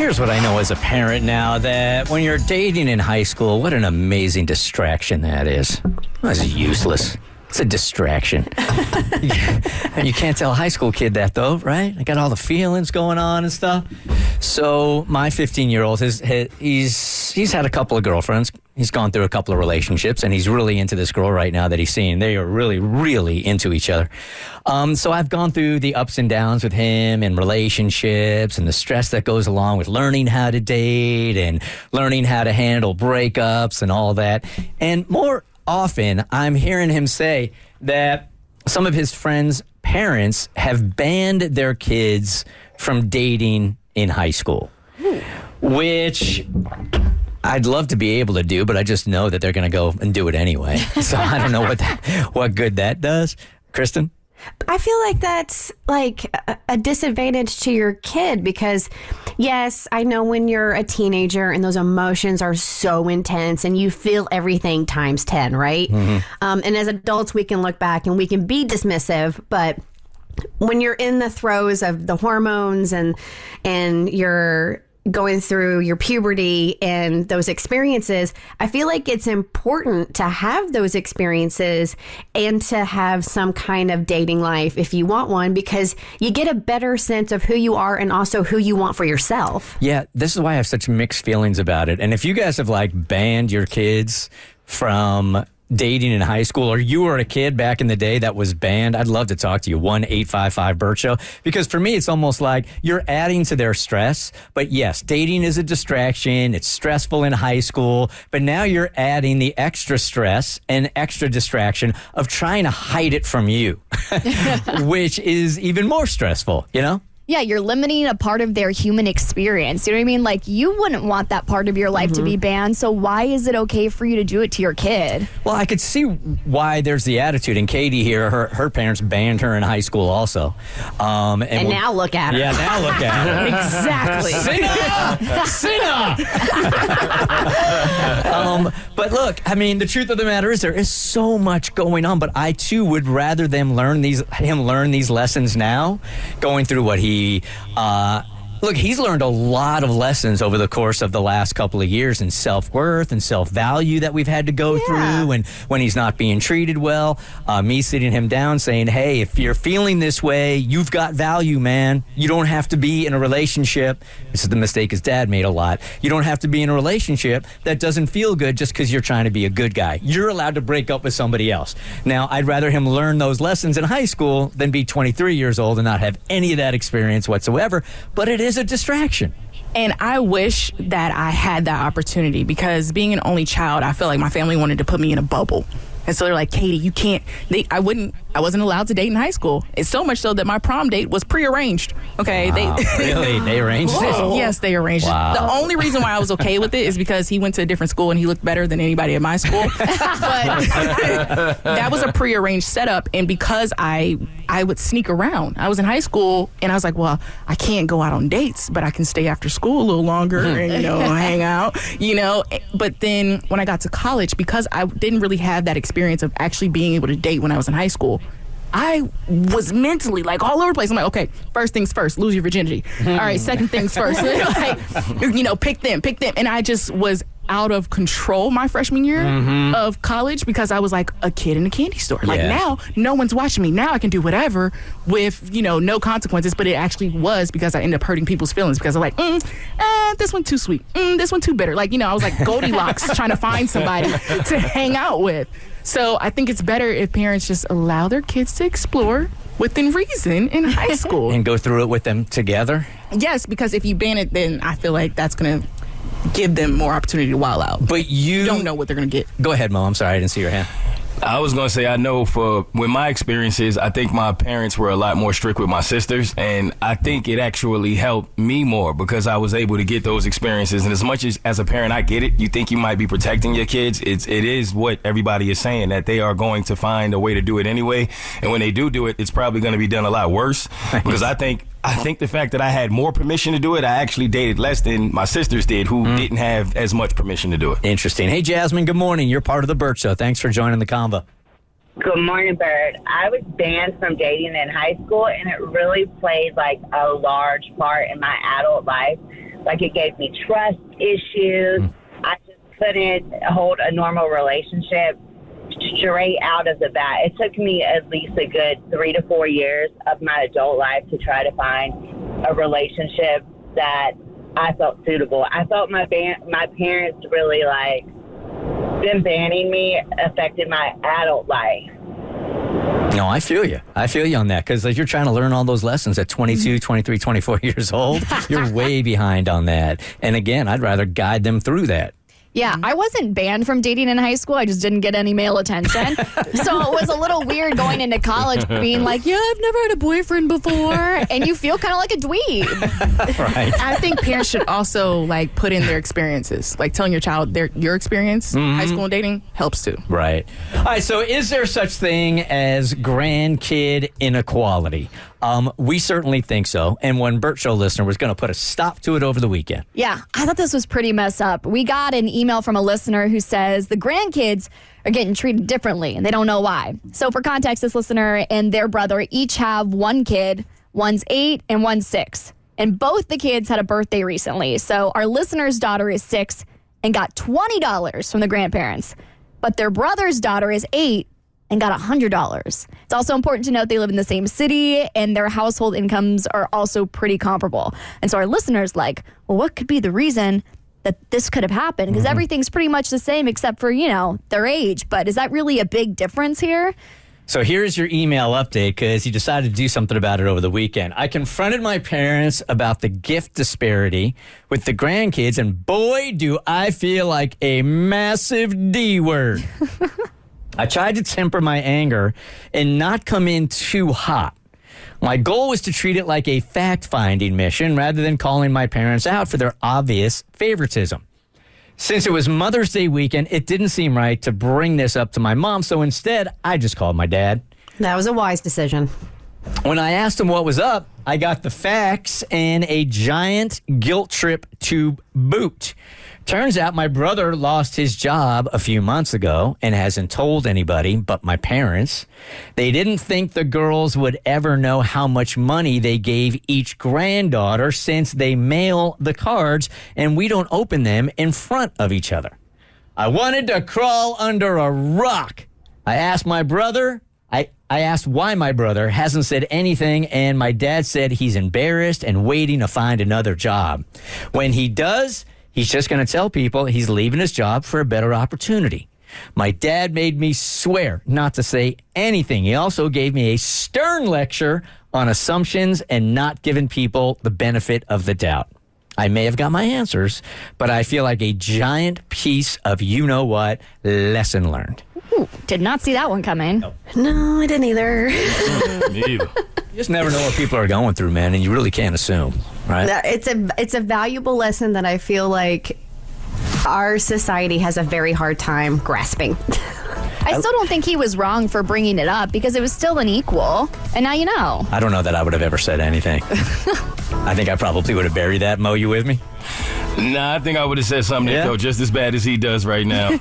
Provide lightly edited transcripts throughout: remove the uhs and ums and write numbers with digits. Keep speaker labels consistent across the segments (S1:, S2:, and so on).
S1: Here's what I know as a parent now, that when you're dating in high school, what an amazing distraction that is. That's useless. It's a distraction. And you can't tell a high school kid that, though, right? I got all the feelings going on and stuff. So my 15-year-old, he's had a couple of girlfriends. He's gone through a couple of relationships, and he's really into this girl right now that he's seeing. They are really, really into each other. So I've gone through the ups and downs with him and relationships and the stress that goes along with learning how to date and learning how to handle breakups and all that. And more often, I'm hearing him say that some of his friends' parents have banned their kids from dating in high school, which I'd love to be able to do, but I just know that they're going to go and do it anyway. So I don't know what good that does. Kristen?
S2: I feel like that's like a disadvantage to your kid because, yes, I know when you're a teenager and those emotions are so intense and you feel everything times 10, right? Mm-hmm. And as adults, we can look back and we can be dismissive, but when you're in the throes of the hormones and you're going through your puberty and those experiences, I feel like it's important to have those experiences and to have some kind of dating life if you want one, because you get a better sense of who you are and also who you want for yourself.
S1: Yeah, this is why I have such mixed feelings about it. And if you guys have banned your kids from dating in high school, or you were a kid back in the day that was banned, I'd love to talk to you. 1-855-BERT Show. Because for me, it's almost like you're adding to their stress. But yes, dating is a distraction. It's stressful in high school. But now you're adding the extra stress and extra distraction of trying to hide it from you, which is even more stressful, you know?
S3: Yeah, you're limiting a part of their human experience. You know what I mean? Like, you wouldn't want that part of your life to be banned, so why is it okay for you to do it to your kid?
S1: Well, I could see why there's the attitude. And Katie here, her parents banned her in high school also.
S2: And now look at her.
S1: Yeah, now look at her.
S2: Exactly.
S1: Sinner! But look, I mean, the truth of the matter is there is so much going on, but I too would rather him learn these lessons now, going through what look, he's learned a lot of lessons over the course of the last couple of years in self-worth and self-value that we've had to go through, and when he's not being treated well, me sitting him down saying, hey, if you're feeling this way, you've got value, man. You don't have to be in a relationship. This is the mistake his dad made a lot. You don't have to be in a relationship that doesn't feel good just because you're trying to be a good guy. You're allowed to break up with somebody else. Now, I'd rather him learn those lessons in high school than be 23 years old and not have any of that experience whatsoever, but it is a distraction.
S4: And I wish that I had that opportunity, because being an only child, I feel like my family wanted to put me in a bubble. And so they're like, Katie, you can't, I wasn't allowed to date in high school. It's so much so that my prom date was prearranged. Okay.
S1: Wow, really? They arranged it?
S4: Yes, they arranged it. The only reason why I was okay with it is because he went to a different school and he looked better than anybody at my school. But that was a prearranged setup. And because I would sneak around. I was in high school and I was like, well, I can't go out on dates, but I can stay after school a little longer and, hang out, But then when I got to college, because I didn't really have that experience of actually being able to date when I was in high school, I was mentally all over the place. I'm like, okay, first things first, lose your virginity. All right, second things first, pick them. And I just was out of control my freshman year of college because I was like a kid in a candy store. Now, no one's watching me. Now I can do whatever with, no consequences. But it actually was because I ended up hurting people's feelings because I'm like, this one too sweet. This one too bitter. I was like Goldilocks trying to find somebody to hang out with. So I think it's better if parents just allow their kids to explore within reason in high school.
S1: And go through it with them together?
S4: Yes, because if you ban it, then I feel like that's going to give them more opportunity to wild out.
S1: But you
S4: don't know what they're going to get.
S1: Go ahead, Mo. I'm sorry, I didn't see your hand.
S5: I was going to say, I know with my experiences, I think my parents were a lot more strict with my sisters, and I think it actually helped me more because I was able to get those experiences. And as much as a parent, I get it. You think you might be protecting your kids. It is what everybody is saying, that they are going to find a way to do it anyway. And when they do it, it's probably going to be done a lot worse because I think the fact that I had more permission to do it, I actually dated less than my sisters did who didn't have as much permission to do it.
S1: Interesting. Hey, Jasmine, good morning. You're part of the Bert Show. Thanks for joining the convo.
S6: Good morning, Bert. I was banned from dating in high school, and it really played a large part in my adult life. Like, it gave me trust issues. I just couldn't hold a normal relationship straight out of the bat. It took me at least a good 3 to 4 years of my adult life to try to find a relationship that I felt suitable. I felt my parents really, like, them banning me affected my adult life.
S1: No, I feel you. I feel you on that because you're trying to learn all those lessons at 22, 23, 24 years old. You're way behind on that. And again, I'd rather guide them through that.
S3: Yeah, I wasn't banned from dating in high school. I just didn't get any male attention. So it was a little weird going into college being like, yeah, I've never had a boyfriend before. And you feel kind of like a dweeb.
S1: Right.
S4: I think parents should also like put in their experiences. Like telling your child your experience, high school and dating helps too.
S1: Right. All right, so is there such thing as grandkid inequality? We certainly think so. And one Bert Show listener was going to put a stop to it over the weekend.
S3: Yeah, I thought this was pretty messed up. We got an email from a listener who says the grandkids are getting treated differently and they don't know why. So for context, this listener and their brother each have one kid. One's 8 and one's 6. And both the kids had a birthday recently. So our listener's daughter is 6 and got $20 from the grandparents. But their brother's daughter is 8 and got $100. It's also important to note they live in the same city and their household incomes are also pretty comparable. And so our listeners like, well, what could be the reason that this could have happened? Because everything's pretty much the same except for, their age. But is that really a big difference here?
S1: So here's your email update because he decided to do something about it over the weekend. I confronted my parents about the gift disparity with the grandkids, and boy, do I feel like a massive D word. I tried to temper my anger and not come in too hot. My goal was to treat it like a fact-finding mission rather than calling my parents out for their obvious favoritism. Since it was Mother's Day weekend, it didn't seem right to bring this up to my mom, so instead, I just called my dad.
S2: That was a wise decision.
S1: When I asked him what was up, I got the facts and a giant guilt trip to boot. Turns out my brother lost his job a few months ago and hasn't told anybody but my parents. They didn't think the girls would ever know how much money they gave each granddaughter since they mail the cards and we don't open them in front of each other. I wanted to crawl under a rock. I asked my brother. I asked why my brother hasn't said anything, and my dad said he's embarrassed and waiting to find another job. When he does, he's just going to tell people he's leaving his job for a better opportunity. My dad made me swear not to say anything. He also gave me a stern lecture on assumptions and not giving people the benefit of the doubt. I may have got my answers, but I feel like a giant piece of you-know-what lesson learned.
S3: Ooh, did not see that one coming.
S2: No, I didn't either.
S5: Me either.
S1: You just never know what people are going through, man, and you really can't assume, right?
S2: It's a valuable lesson that I feel like our society has a very hard time grasping.
S3: I still don't think he was wrong for bringing it up because it was still unequal. And now you know.
S1: I don't know that I would have ever said anything. I think I probably would have buried that. Mo, you with me?
S5: Nah, I think I would have said something that felt just as bad as he does right now.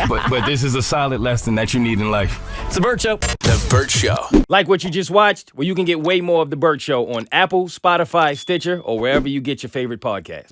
S5: but this is a solid lesson that you need in life.
S1: It's The Bert Show.
S7: The Bert Show.
S8: Like what you just watched? Well, you can get way more of The Bert Show on Apple, Spotify, Stitcher, or wherever you get your favorite podcasts.